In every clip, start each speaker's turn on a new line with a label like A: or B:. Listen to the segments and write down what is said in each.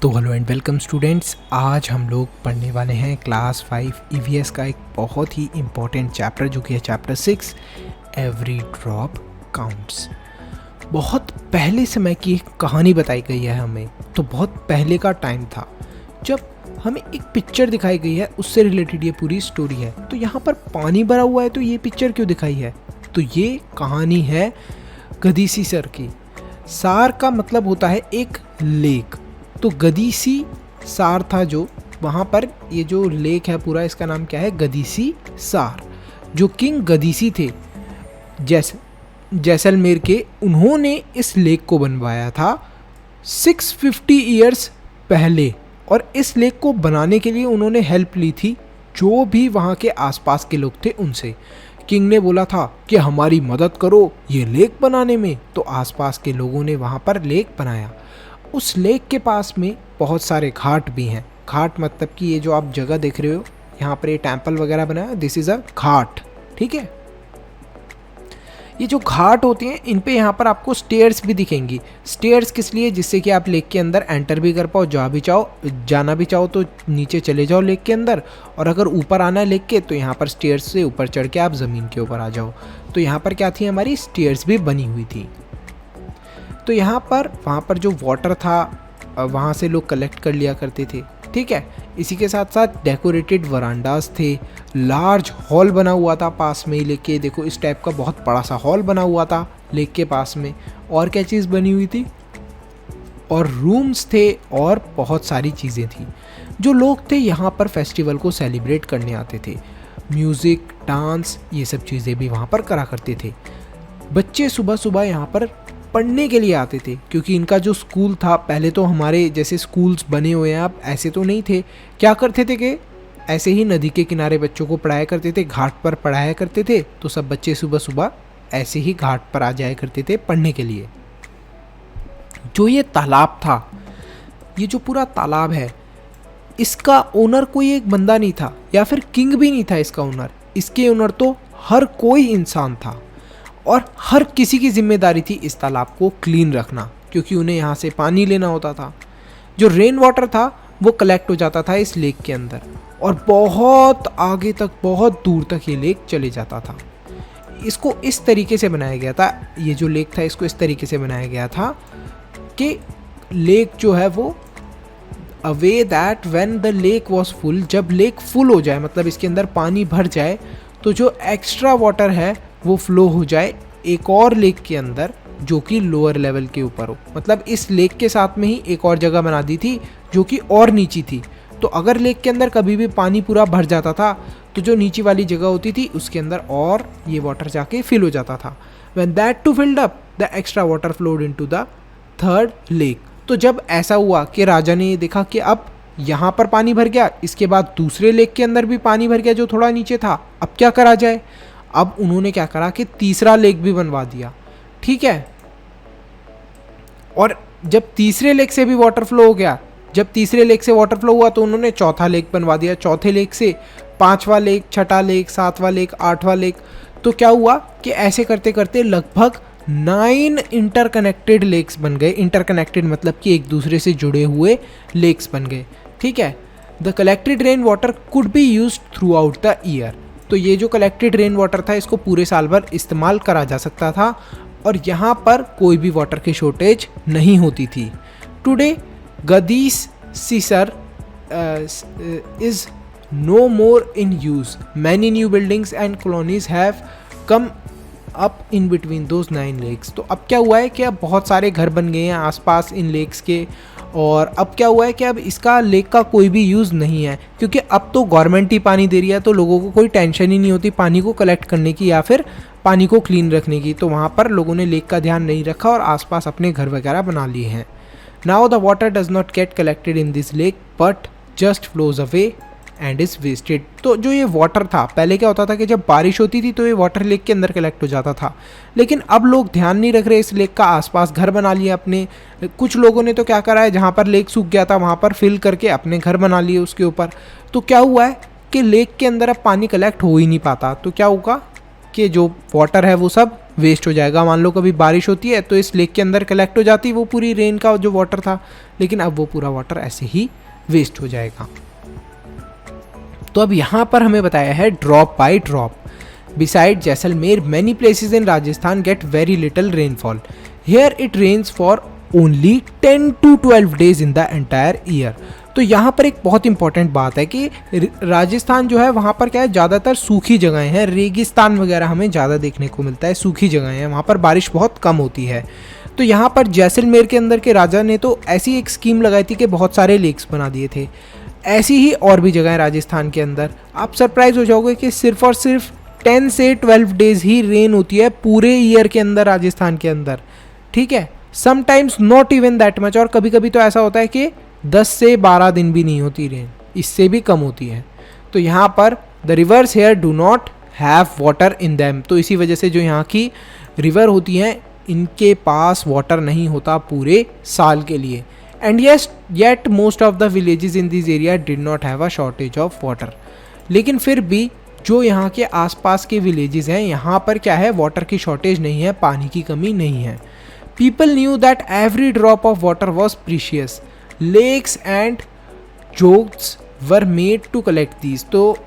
A: तो hello and welcome students, आज हम लोग पढ़ने वाले हैं क्लास 5 ईवीएस का एक बहुत ही इम्पॉर्टेंट चैप्टर जो कि है चैप्टर 6 एवरी ड्रॉप काउंट्स। बहुत पहले समय की एक कहानी बताई गई है हमें। तो बहुत पहले का टाइम था जब हमें एक पिक्चर दिखाई गई है, उससे रिलेटेड ये पूरी स्टोरी है। तो यहाँ पर पानी भरा हुआ है तो ये पिक्चर क्यों दिखाई है? तो ये कहानी है गदीसी सर की। सार का मतलब होता है एक लेक। तो गदीसी सार था जो वहाँ पर, ये जो लेक है पूरा इसका नाम क्या है? गदीसी सार। जो किंग गदीसी थे जैसलमेर के, उन्होंने इस लेक को बनवाया था 650 ईयर्स पहले। और इस लेक को बनाने के लिए उन्होंने हेल्प ली थी जो भी वहाँ के आसपास के लोग थे उनसे। किंग ने बोला था कि हमारी मदद करो ये लेक बनाने में, तो आसपास के लोगों ने वहाँ पर लेक बनाया। उस लेक के पास में बहुत सारे घाट भी हैं। घाट मतलब कि ये जो आप जगह देख रहे हो, यहाँ पर ये टेम्पल वगैरह बनाया, दिस इज़ अ घाट। ठीक है, ये जो घाट होते हैं इन पे यहाँ पर आपको स्टेयर्स भी दिखेंगी। स्टेयर्स किस लिए? जिससे कि आप लेक के अंदर एंटर भी कर पाओ, जाना भी चाहो तो नीचे चले जाओ लेक के अंदर, और अगर ऊपर आना है लेक के तो यहाँ पर स्टेयर्स से ऊपर चढ़ के आप ज़मीन के ऊपर आ जाओ। तो यहाँ पर क्या थी, हमारी स्टेयर्स भी बनी हुई थी। तो यहाँ पर वहाँ पर जो वाटर था वहाँ से लोग कलेक्ट कर लिया करते थे। ठीक है, इसी के साथ साथ डेकोरेटेड वरांडास थे, लार्ज हॉल बना हुआ था पास में ही लेक के। देखो इस टाइप का बहुत बड़ा सा हॉल बना हुआ था लेक के पास में। और क्या चीज़ बनी हुई थी? और रूम्स थे और बहुत सारी चीज़ें थी। जो लोग थे यहाँ पर फेस्टिवल को सेलिब्रेट करने आते थे। म्यूज़िक, डांस, ये सब चीज़ें भी वहाँ पर करा करते थे। बच्चे सुबह सुबह यहाँ पर पढ़ने के लिए आते थे, क्योंकि इनका जो स्कूल था, पहले तो हमारे जैसे स्कूल्स बने हुए हैं अब, ऐसे तो नहीं थे। क्या करते थे कि ऐसे ही नदी के किनारे बच्चों को पढ़ाया करते थे, घाट पर पढ़ाया करते थे। तो सब बच्चे सुबह सुबह ऐसे ही घाट पर आ जाया करते थे पढ़ने के लिए। जो ये तालाब था, ये जो पूरा तालाब है, इसका ओनर कोई एक बंदा नहीं था, या फिर किंग भी नहीं था इसका ओनर। इसके ओनर तो हर कोई इंसान था, और हर किसी की जिम्मेदारी थी इस तालाब को क्लीन रखना, क्योंकि उन्हें यहाँ से पानी लेना होता था। जो रेन वाटर था वो कलेक्ट हो जाता था इस लेक के अंदर, और बहुत आगे तक, बहुत दूर तक ये लेक चले जाता था। इसको इस तरीके से बनाया गया था, ये जो लेक था इसको इस तरीके से बनाया गया था कि लेक जो है वो away that when the lake was full, जब लेक फुल हो जाए, मतलब इसके अंदर पानी भर जाए, तो जो एक्स्ट्रा वाटर है वो फ्लो हो जाए एक और लेक के अंदर जो कि लोअर लेवल के ऊपर हो। मतलब इस लेक के साथ में ही एक और जगह बना दी थी जो कि और नीची थी। तो अगर लेक के अंदर कभी भी पानी पूरा भर जाता था तो जो नीची वाली जगह होती थी उसके अंदर और ये वाटर जाके फिल हो जाता था। When that too filled up, the extra water flowed into the third lake. तो जब ऐसा हुआ कि राजा ने ये देखा कि अब यहाँ पर पानी भर गया, इसके बाद दूसरे लेक के अंदर भी पानी भर गया जो थोड़ा नीचे था, अब क्या करा जाए? अब उन्होंने क्या करा कि तीसरा लेक भी बनवा दिया। ठीक है, और जब तीसरे लेक से भी वाटर फ्लो हो गया, जब तीसरे लेक से वाटर फ्लो हुआ तो उन्होंने चौथा लेक बनवा दिया। चौथे लेक से पांचवा लेक, छठा लेक, सातवां लेक, आठवां लेक। तो क्या हुआ कि ऐसे करते करते लगभग 9 इंटरकनेक्टेड लेक्स बन गए। इंटरकनेक्टेड मतलब कि एक दूसरे से जुड़े हुए लेक्स बन गए। ठीक है, the collected rain water could be used through out the year. तो ये जो कलेक्टेड रेन वाटर था इसको पूरे साल भर इस्तेमाल करा जा सकता था, और यहाँ पर कोई भी वाटर की शॉर्टेज नहीं होती थी। Today Gadisar is no more in use. Many new buildings and colonies have come up in between those 9 lakes. तो अब क्या हुआ है कि अब बहुत सारे घर बन गए हैं आसपास इन लेक्स के, और अब क्या हुआ है कि अब इसका लेक का कोई भी यूज़ नहीं है, क्योंकि अब तो गवर्नमेंट ही पानी दे रही है, तो लोगों को कोई टेंशन ही नहीं होती पानी को कलेक्ट करने की या फिर पानी को क्लीन रखने की। तो वहाँ पर लोगों ने लेक का ध्यान नहीं रखा और आसपास अपने घर वगैरह बना लिए हैं। Now the water does not get collected in this lake but just flows away and is wasted. तो जो ये वाटर था, पहले क्या होता था कि जब बारिश होती थी तो ये वाटर लेक के अंदर कलेक्ट हो जाता था, लेकिन अब लोग ध्यान नहीं रख रहे इस लेक का, आसपास घर बना लिए अपने। कुछ लोगों ने तो क्या करा है, जहाँ पर लेक सूख गया था वहाँ पर फिल करके अपने घर बना लिए उसके ऊपर। तो क्या हुआ है कि लेक के अंदर अब पानी कलेक्ट हो ही नहीं पाता। तो क्या होगा कि जो वाटर है वो सब वेस्ट हो जाएगा। मान लो कभी बारिश होती है तो इस लेक के अंदर कलेक्ट हो जाती वो पूरी रेन का जो वाटर था, लेकिन अब वो पूरा वाटर ऐसे ही वेस्ट हो जाएगा। तो अब यहाँ पर हमें बताया है drop by drop. Beside Jaisalmer many places in Rajasthan get very little rainfall. Here it rains for only 10 to 12 days in the entire year. तो यहाँ पर एक बहुत इंपॉर्टेंट बात है कि राजस्थान जो है वहाँ पर क्या है, ज़्यादातर सूखी जगहें हैं, रेगिस्तान वगैरह हमें ज़्यादा देखने को मिलता है, सूखी जगहें हैं, वहाँ पर बारिश बहुत कम होती है। तो यहाँ पर जैसलमेर के अंदर के राजा ने तो ऐसी एक स्कीम लगाई थी कि बहुत सारे लेक्स बना दिए थे। ऐसी ही और भी जगह राजस्थान के अंदर। आप सरप्राइज हो जाओगे कि सिर्फ और सिर्फ 10 से 12 डेज ही रेन होती है पूरे ईयर के अंदर राजस्थान के अंदर, ठीक है। Sometimes not even that much, और कभी कभी तो ऐसा होता है कि 10 से 12 दिन भी नहीं होती रेन, इससे भी कम होती है। तो यहाँ पर the rivers here do not have water in them. तो इसी वजह से जो यहाँ की रिवर होती हैं इनके पास वाटर नहीं होता पूरे साल के लिए। And yet most of the villages in this area did not have a shortage of water. लेकिन फिर भी जो यहाँ के आसपास के विलेजेस हैं यहाँ पर क्या है, वाटर की शॉर्टेज नहीं है, पानी की कमी नहीं है। People knew that every drop of water was precious. Lakes and johads were made to collect these. तो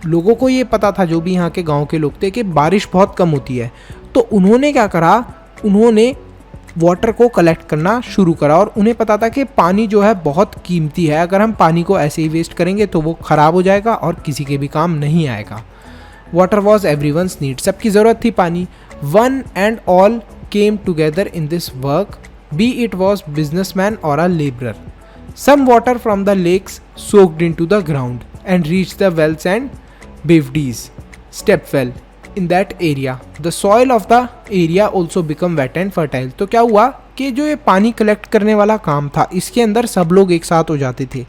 A: लोगों को ये पता था, जो भी यहाँ के गांव के लोग थे, कि बारिश बहुत कम होती है। तो उन्होंने क्या करा, उन्होंने वाटर को कलेक्ट करना शुरू करा, और उन्हें पता था कि पानी जो है बहुत कीमती है, अगर हम पानी को ऐसे ही वेस्ट करेंगे तो वो ख़राब हो जाएगा और किसी के भी काम नहीं आएगा। वाटर वॉज एवरीवन्स नीड, सबकी ज़रूरत थी पानी। One and all came together in this work, be it was businessman और a labourer. Some water from the lakes soaked in to the ground and reach the wells and bawdis step well in that area. The soil of the area also become wet and fertile. तो क्या हुआ कि जो ये पानी collect करने वाला काम था इसके अंदर सब लोग एक साथ हो जाते थे।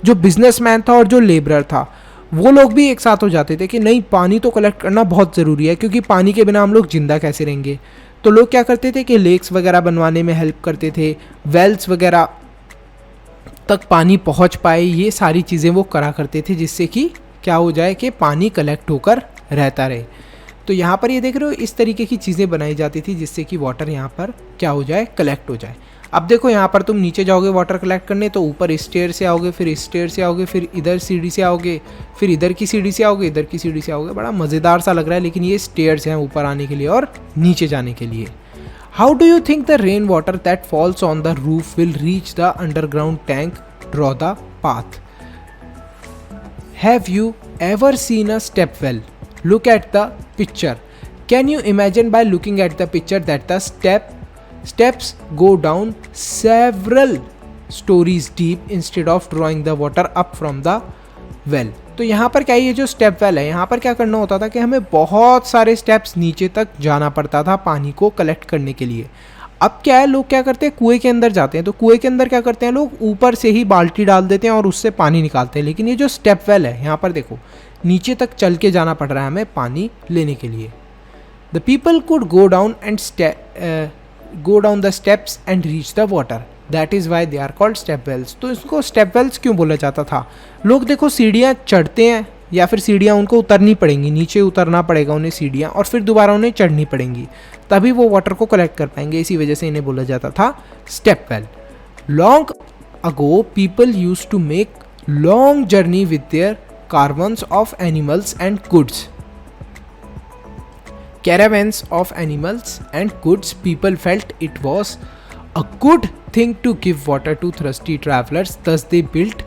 A: जो बिजनेसमैन था और जो लेबरर था वो लोग भी एक साथ हो जाते थे कि नहीं, पानी तो कलेक्ट करना बहुत ज़रूरी है, क्योंकि पानी के बिना हम लोग जिंदा कैसे रहेंगे। तो लोग क्या करते थे कि लेक्स वगैरह बनवाने में हेल्प करते थे, वेल्स वगैरह तक पानी पहुंच पाए, ये सारी चीज़ें वो करा करते थे, जिससे कि क्या हो जाए कि पानी कलेक्ट होकर रहता रहे। तो यहाँ पर ये देख रहे हो, इस तरीके की चीज़ें बनाई जाती थी जिससे कि वाटर यहाँ पर क्या हो जाए, कलेक्ट हो जाए। अब देखो यहाँ पर तुम नीचे जाओगे वाटर कलेक्ट करने, तो ऊपर इस स्टेयर से आओगे, फिर इस स्टेयर से आओगे, फिर इधर सीढ़ी से आओगे, फिर इधर की सीढ़ी से आओगे, इधर की सीढ़ी से आओगे। बड़ा मज़ेदार सा लग रहा है, लेकिन ये स्टेयर्स हैं ऊपर आने के लिए और नीचे जाने के लिए। How do you think the rain water that falls on the roof will reach the underground tank? Draw the path. Have you ever seen a step well? Look at the picture. Can you imagine by looking at the picture that the steps go down several stories deep instead of drawing the water up from the well? तो यहाँ पर क्या, ये जो step well है, यहाँ पर क्या करना होता था कि हमें बहुत सारे स्टेप्स नीचे तक जाना पड़ता था पानी को कलेक्ट करने के लिए। अब क्या है, लोग क्या करते हैं, कुएं के अंदर जाते हैं। तो कुएं के अंदर क्या करते हैं, लोग ऊपर से ही बाल्टी डाल देते हैं और उससे पानी निकालते हैं। लेकिन ये जो स्टेप वेल है, यहाँ पर देखो नीचे तक चल के जाना पड़ रहा है हमें पानी लेने के लिए। The people could go down the steps and reach the water, that is why they are called step wells. तो इसको स्टेप वेल्स क्यों बोला जाता था? लोग देखो सीढ़ियाँ चढ़ते हैं या फिर सीढ़ियाँ उनको उतरनी पड़ेंगी, नीचे उतरना पड़ेगा उन्हें सीढ़ियाँ, और फिर दोबारा उन्हें चढ़नी पड़ेंगी, तभी वो वाटर को कलेक्ट कर पाएंगे। इसी वजह से इन्हें बोला जाता था step well. Long ago people use to make long journey with their caravans of animals and goods. Caravans of animals and goods, people felt it was a good thing to give water to thirsty travelers, thus they built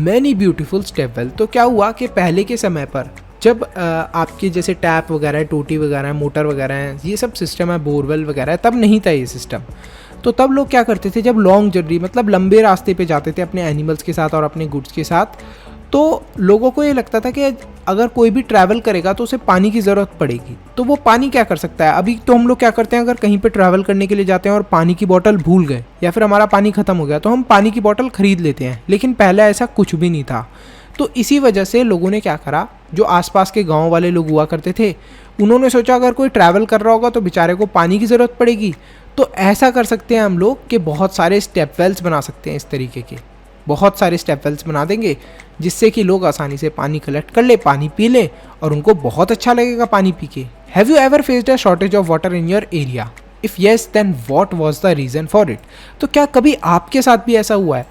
A: many beautiful step wells. तो क्या हुआ कि पहले के समय पर जब आपके जैसे टैप वगैरह है, टोटी वगैरह है, मोटर वगैरह है, ये सब सिस्टम है, बोरवेल वगैरह है, तब नहीं था ये सिस्टम। तो तब लोग क्या करते थे, जब लॉन्ग जर्नी मतलब लंबे रास्ते पे जाते थे अपने एनिमल्स के साथ और अपने गुड्स के साथ, तो लोगों को ये लगता था कि अगर कोई भी ट्रैवल करेगा तो उसे पानी की ज़रूरत पड़ेगी। तो वो पानी क्या कर सकता है? अभी तो हम लोग क्या करते हैं, अगर कहीं पे ट्रैवल करने के लिए जाते हैं और पानी की बोतल भूल गए या फिर हमारा पानी ख़त्म हो गया तो हम पानी की बोतल ख़रीद लेते हैं, लेकिन पहले ऐसा कुछ भी नहीं था। तो इसी वजह से लोगों ने क्या करा, जो आसपास के गाँव वाले लोग हुआ करते थे, उन्होंने सोचा अगर कोई ट्रैवल कर रहा होगा तो बेचारे को पानी की ज़रूरत पड़ेगी, तो ऐसा कर सकते हैं हम लोग कि बहुत सारे स्टेप वेल्स बना सकते हैं। इस तरीके के बहुत सारे स्टेप वेल्स बना देंगे जिससे कि लोग आसानी से पानी कलेक्ट कर ले, पानी पी लें और उनको बहुत अच्छा लगेगा पानी पी के, have you ever faced a shortage of water in your area? If yes then what was the reason for it? तो क्या कभी आपके साथ भी ऐसा हुआ है?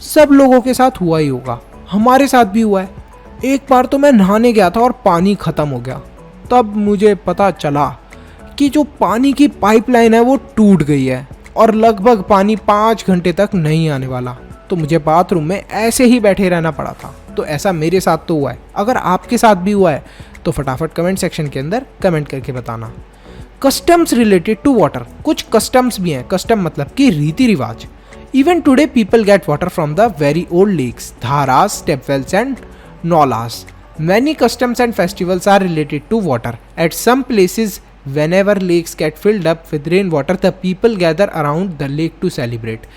A: सब लोगों के साथ हुआ ही होगा, हमारे साथ भी हुआ है। एक बार तो मैं नहाने गया था और पानी खत्म हो गया, तब मुझे पता चला कि जो पानी की पाइपलाइन है वो टूट गई है और लगभग पानी 5 घंटे तक नहीं आने वाला। तो मुझे बाथरूम में ऐसे ही बैठे रहना पड़ा था। तो ऐसा मेरे साथ तो हुआ है। अगर आपके साथ भी हुआ है तो फटाफट कमेंट सेक्शन के अंदर कमेंट करके बताना। कस्टम्स रिलेटेड टू वाटर, कुछ कस्टम्स भी हैं। कस्टम मतलब कि रीति रिवाज। Even today people get water from the very old lakes, dharas, stepwells and nallahs. Many customs and festivals are related to water. At some places, whenever lakes get filled up with rainwater, the people gather around the lake to celebrate.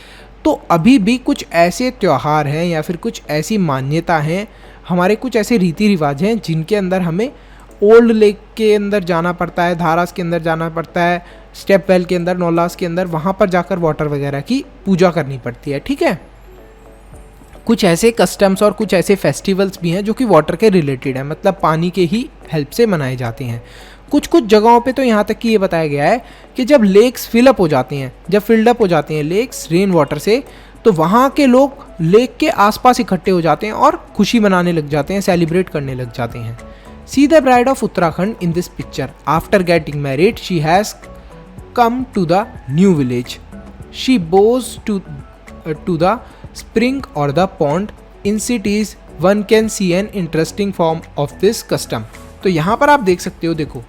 A: तो अभी भी कुछ ऐसे त्यौहार हैं या फिर कुछ ऐसी मान्यता हैं, हमारे कुछ ऐसे रीति रिवाज हैं जिनके अंदर हमें ओल्ड लेक के अंदर जाना पड़ता है, धारास के अंदर जाना पड़ता है, स्टेप वेल के अंदर, नौलास के अंदर, वहाँ पर जाकर वाटर वगैरह की पूजा करनी पड़ती है। ठीक है, कुछ ऐसे कस्टम्स और कुछ ऐसे फेस्टिवल्स भी हैं जो कि वाटर के रिलेटेड हैं, मतलब पानी के ही हेल्प से मनाए जाते हैं। कुछ कुछ जगहों पे तो यहाँ तक कि ये बताया गया है कि जब लेक्स फिलअप हो जाती हैं, जब फिल्डअप हो जाती हैं लेक्स रेन वाटर से, तो वहाँ के लोग लेक के आसपास इकट्ठे हो जाते हैं और खुशी मनाने लग जाते हैं, सेलिब्रेट करने लग जाते हैं। See the bride of Uttarakhand in this picture. After getting married she has come to the new village. She goes to the spring or the pond. In cities one can see an interesting form of this custom. तो यहाँ पर आप देख सकते हो, देखो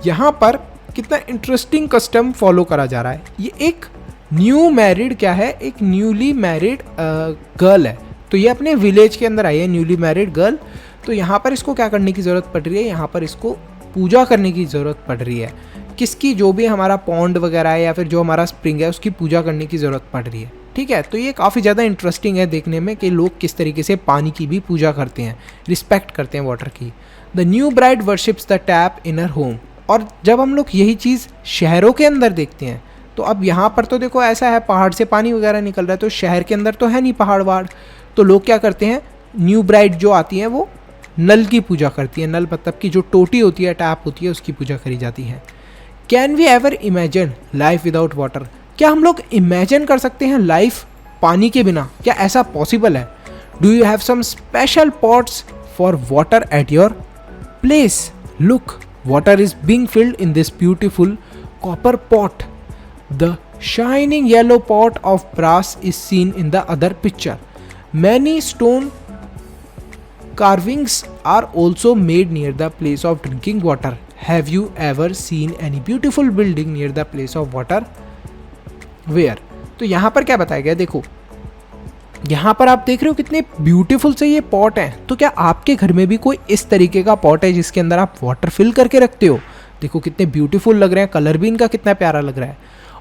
A: यहाँ पर कितना इंटरेस्टिंग कस्टम फॉलो करा जा रहा है। ये एक न्यू मैरिड क्या है, एक न्यूली मैरिड गर्ल है। तो ये अपने विलेज के अंदर आई है, न्यूली मैरिड गर्ल। तो यहाँ पर इसको क्या करने की ज़रूरत पड़ रही है, यहाँ पर इसको पूजा करने की ज़रूरत पड़ रही है। किसकी? जो भी हमारा पॉन्ड वगैरह है या फिर जो हमारा स्प्रिंग है उसकी पूजा करने की ज़रूरत पड़ रही है। ठीक है, तो ये काफ़ी ज़्यादा इंटरेस्टिंग है देखने में कि लोग किस तरीके से पानी की भी पूजा करते हैं, रिस्पेक्ट करते हैं वाटर की। The new bride worships the tap in her home. और जब हम लोग यही चीज़ शहरों के अंदर देखते हैं, तो अब यहाँ पर तो देखो ऐसा है, पहाड़ से पानी वगैरह निकल रहा है, तो शहर के अंदर तो है नहीं पहाड़ वहाड़। तो लोग क्या करते हैं, न्यू ब्राइड जो आती हैं वो नल की पूजा करती है। नल मतलब कि जो टोटी होती है, टैप होती है, उसकी पूजा करी जाती है। Can we ever imagine life without water? क्या हम लोग इमेजिन कर सकते हैं लाइफ पानी के बिना? क्या ऐसा पॉसिबल है? Do you have some special pots for water at your place? Look, water is being filled in this beautiful copper pot. The shining yellow pot of brass is seen in the other picture. Many stone carvings are also made near the place of drinking water. Have you ever seen any beautiful building near the place of water? Where? तो यहाँ पर क्या बताया गया, देखो यहाँ पर आप देख रहे हो कितने ब्यूटीफुल से ये पॉट हैं। तो क्या आपके घर में भी कोई इस तरीके का पॉट है जिसके अंदर आप वाटर फिल करके रखते हो? देखो कितने ब्यूटीफुल लग रहे हैं, कलर भी इनका कितना प्यारा लग रहा है।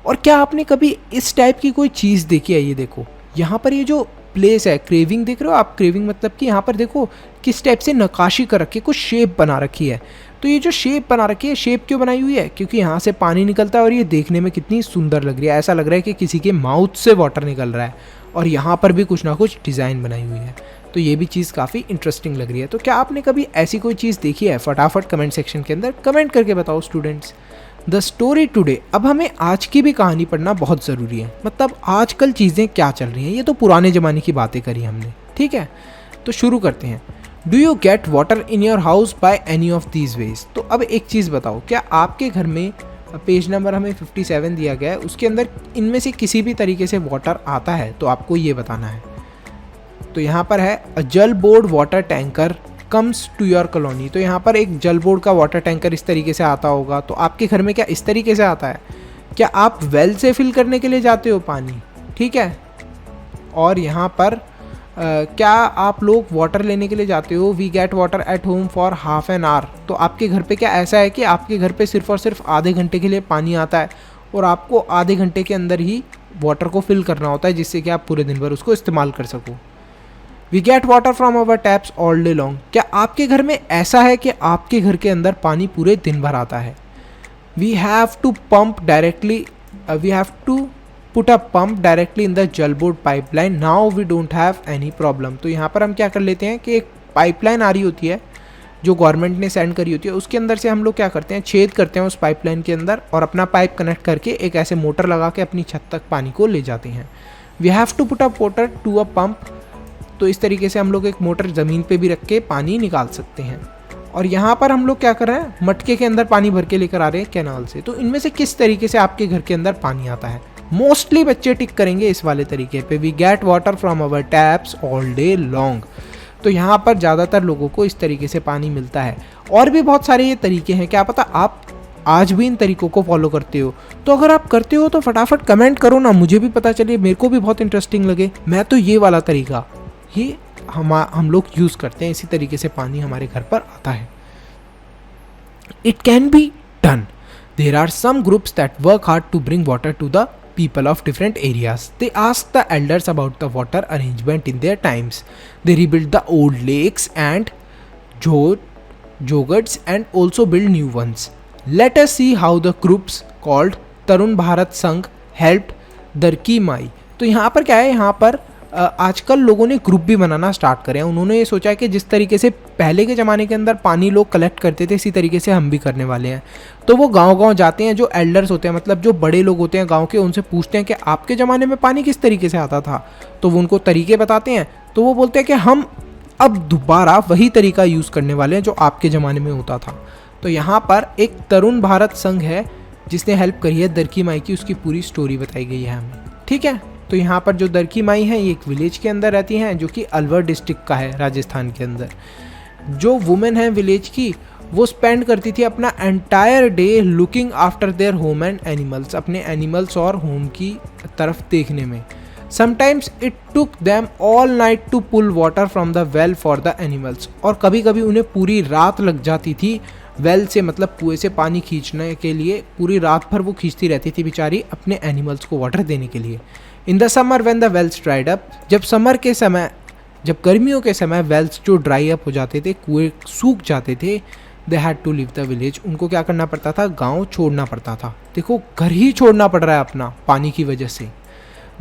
A: और क्या आपने कभी इस टाइप की कोई चीज़ देखी है? ये देखो यहाँ पर ये जो प्लेस है, क्रेविंग देख रहे हो आप? क्रेविंग मतलब कि यहाँ पर देखो किस टाइप से नक्काशी कर रखी है, कुछ शेप बना रखी है। तो ये जो शेप बना रखी है, शेप क्यों बनाई हुई है? क्योंकि यहाँ से पानी निकलता है और ये देखने में कितनी सुंदर लग रही है। ऐसा लग रहा है कि किसी के माउथ से वाटर निकल रहा है। और यहाँ पर भी कुछ ना कुछ डिज़ाइन बनाई हुई है। तो ये भी चीज़ काफ़ी इंटरेस्टिंग लग रही है। तो क्या आपने कभी ऐसी कोई चीज़ देखी है? फटाफट कमेंट सेक्शन के अंदर कमेंट करके बताओ स्टूडेंट्स। The story today. अब हमें आज की भी कहानी पढ़ना बहुत ज़रूरी है, मतलब आजकल चीज़ें क्या चल रही हैं। ये तो पुराने ज़माने की बातें करी हमने, ठीक है। तो शुरू करते हैं। Do you get water in your house by any of these veg? तो अब एक चीज़ बताओ, क्या आपके घर में, पेज नंबर हमें 57 दिया गया है, उसके अंदर इनमें से किसी भी तरीके से वाटर आता है? तो आपको ये बताना है। तो यहाँ पर है a Jal board water tanker comes to your colony. तो यहाँ पर एक जल बोर्ड का वाटर टैंकर इस तरीके से आता होगा। तो आपके घर में क्या इस तरीके से आता है? क्या आप वेल से फिल करने के लिए जाते हो पानी? ठीक है। और यहाँ पर क्या आप लोग वाटर लेने के लिए जाते हो? We get water at home for half an hour. तो आपके घर पे क्या ऐसा है कि आपके घर पे सिर्फ और सिर्फ आधे घंटे के लिए पानी आता है और आपको आधे घंटे के अंदर ही वाटर को फिल करना होता है, जिससे कि आप पूरे दिन भर उसको इस्तेमाल कर सको। We get water from our taps all day long. क्या आपके घर में ऐसा है कि आपके घर के अंदर पानी पूरे दिन भर आता है? We have to pump directly, we have to put a pump directly in the Jal board pipeline, now we don't have any problem. तो यहाँ पर हम क्या कर लेते हैं कि एक पाइपलाइन आ रही होती है जो गवर्नमेंट ने सेंड करी होती है उसके अंदर से हम लोग क्या करते हैं, छेद करते हैं उस पाइपलाइन के अंदर और अपना पाइप कनेक्ट करके एक ऐसे मोटर लगा के अपनी छत तक पानी को ले जाते हैं। We have to put up water to a pump, तो इस तरीके से हम लोग एक मोटर ज़मीन पे भी रख के पानी निकाल सकते हैं। और यहाँ पर हम लोग क्या कर रहे हैं, मटके के अंदर पानी भर के लेकर आ रहे हैं कैनाल से। तो इनमें से किस तरीके से आपके घर के अंदर पानी आता है? मोस्टली बच्चे टिक करेंगे इस वाले तरीके पे, we get water from our taps all day long. तो यहाँ पर ज़्यादातर लोगों को इस तरीके से पानी मिलता है। और भी बहुत सारे ये तरीके हैं, क्या पता आप आज भी इन तरीकों को फॉलो करते हो। तो अगर आप करते हो तो फटाफट कमेंट करो ना, मुझे भी पता चले, मेरे को भी बहुत इंटरेस्टिंग लगे। मैं तो ये वाला तरीका ये हम लोग यूज़ करते हैं, इसी तरीके से पानी हमारे घर पर आता है। It can be done. There are some groups that work hard to bring water to the people of different areas. They ask the elders about the water arrangement in their times. They rebuild the old lakes and jogards and also build new ones. Let us see how the groups called Tarun Bharat Sangh helped Darki Mai. तो यहाँ पर क्या है, यहाँ पर आजकल लोगों ने ग्रुप भी बनाना स्टार्ट करे हैं। उन्होंने ये सोचा है कि जिस तरीके से पहले के ज़माने के अंदर पानी लोग कलेक्ट करते थे, इसी तरीके से हम भी करने वाले हैं। तो वो गांव-गांव जाते हैं, जो एल्डर्स होते हैं, मतलब जो बड़े लोग होते हैं गांव के, उनसे पूछते हैं कि आपके ज़माने में पानी किस तरीके से आता था। तो वो उनको तरीके बताते हैं। तो वो बोलते हैं कि हम अब दोबारा वही तरीका यूज़ करने वाले हैं जो आपके ज़माने में होता था। तो यहाँ पर एक तरुण भारत संघ है जिसने हेल्प करी है दरकी माई की, उसकी पूरी स्टोरी बताई गई है हमें, ठीक है। तो यहाँ पर जो दरकी माई है ये एक विलेज के अंदर रहती हैं, जो कि अलवर डिस्ट्रिक्ट का है, राजस्थान के अंदर। जो वुमेन है विलेज की, वो स्पेंड करती थी अपना entire day looking after their home and animals, अपने एनिमल्स और होम की तरफ देखने में। Sometimes it took them all night to pull water from the well for the animals, और कभी कभी उन्हें पूरी रात लग जाती थी वेल से, मतलब कुएं से पानी खींचने के लिए। पूरी रात भर वो खींचती रहती थी बेचारी अपने एनिमल्स को वाटर देने के लिए। In the summer when the wells dried up, जब समर के समय, जब गर्मियों के समय वेल्स जो ड्राई अप हो जाते थे, कुएं सूख जाते थे, they had to leave the village, उनको क्या करना पड़ता था, गांव छोड़ना पड़ता था। देखो घर ही छोड़ना पड़ रहा है अपना पानी की वजह से।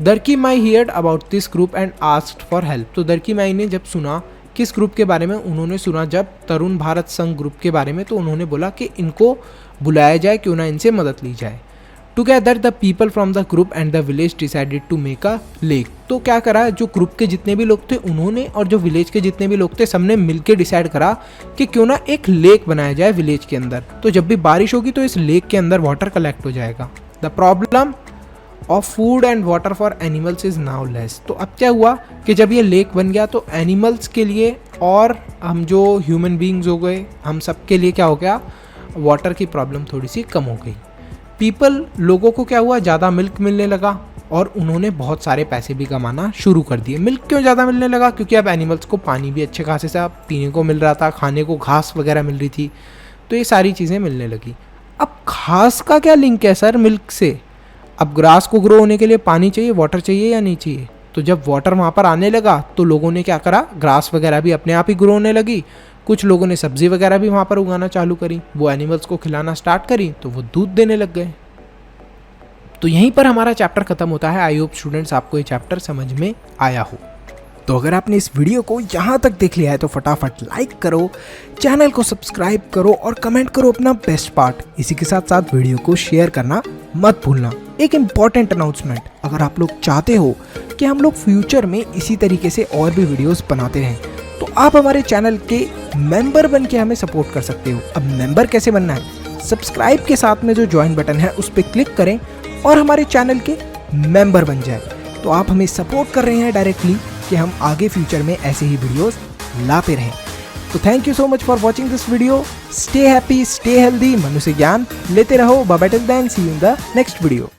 A: Darki Mai heard about this group and asked for help. तो दरकी माई ने जब सुना, किस ग्रुप के बारे में, उन्होंने सुना जब तरुण भारत संघ ग्रुप के बारे में, तो उन्होंने बोला कि इनको बुलाया जाए, क्यों ना इनसे मदद ली जाए। Together the people from the group and the village decided to make a lake. तो क्या करा, जो ग्रुप के जितने भी लोग थे उन्होंने, और जो विलेज के जितने भी लोग थे, सबने मिलकर डिसाइड करा कि क्यों ना एक लेक बनाया जाए विलेज के अंदर। तो जब भी बारिश होगी तो इस लेक के अंदर वाटर कलेक्ट हो जाएगा। The problem of food and water for animals is now less. तो अब क्या हुआ कि जब ये लेक बन गया तो एनिमल्स के लिए और हम जो ह्यूमन बींग्स हो गए, हम सब के लिए क्या हो गया, वाटर की प्रॉब्लम थोड़ी सी कम हो गई। पीपल, लोगों को क्या हुआ, ज़्यादा मिल्क मिलने लगा और उन्होंने बहुत सारे पैसे भी कमाना शुरू कर दिए। मिल्क क्यों ज़्यादा मिलने लगा, क्योंकि अब एनिमल्स को पानी भी अच्छे खासे से पीने को मिल रहा था, खाने को घास वगैरह मिल रही थी, तो ये सारी चीज़ें मिलने लगी। अब घास का क्या लिंक है सर मिल्क से? अब ग्रास को ग्रो होने के लिए पानी चाहिए, वाटर चाहिए या नहीं चाहिए? तो जब वाटर वहाँ पर आने लगा तो लोगों ने क्या करा, ग्रास वगैरह भी अपने आप ही ग्रो होने लगी। कुछ लोगों ने सब्जी वगैरह भी वहाँ पर उगाना चालू करी, वो एनिमल्स को खिलाना स्टार्ट करी, तो वो दूध देने लग गए। तो यहीं पर हमारा चैप्टर खत्म होता है। आई होप स्टूडेंट्स आपको ये चैप्टर समझ में आया हो। तो अगर आपने इस वीडियो को यहाँ तक देख लिया है तो फटाफट लाइक करो, चैनल को सब्सक्राइब करो और कमेंट करो अपना बेस्ट पार्ट। इसी के साथ साथ वीडियो को शेयर करना मत भूलना। एक इम्पॉर्टेंट अनाउंसमेंट, अगर आप लोग चाहते हो कि हम लोग फ्यूचर में इसी तरीके से और भी वीडियोस बनाते रहें, तो आप हमारे चैनल के मेंबर बन के हमें सपोर्ट कर सकते हो। अब मेंबर कैसे बनना है, सब्सक्राइब के साथ में जो ज्वाइन बटन है उस पर क्लिक करें और हमारे चैनल के मेंबर बन जाए। तो आप हमें सपोर्ट कर रहे हैं डायरेक्टली कि हम आगे फ्यूचर में ऐसे ही वीडियोस लाते रहें। तो thank you so much for watching this video. Stay happy, stay healthy, मनुष्य ज्ञान लेते रहो। Bye bye till then, see you in the next video.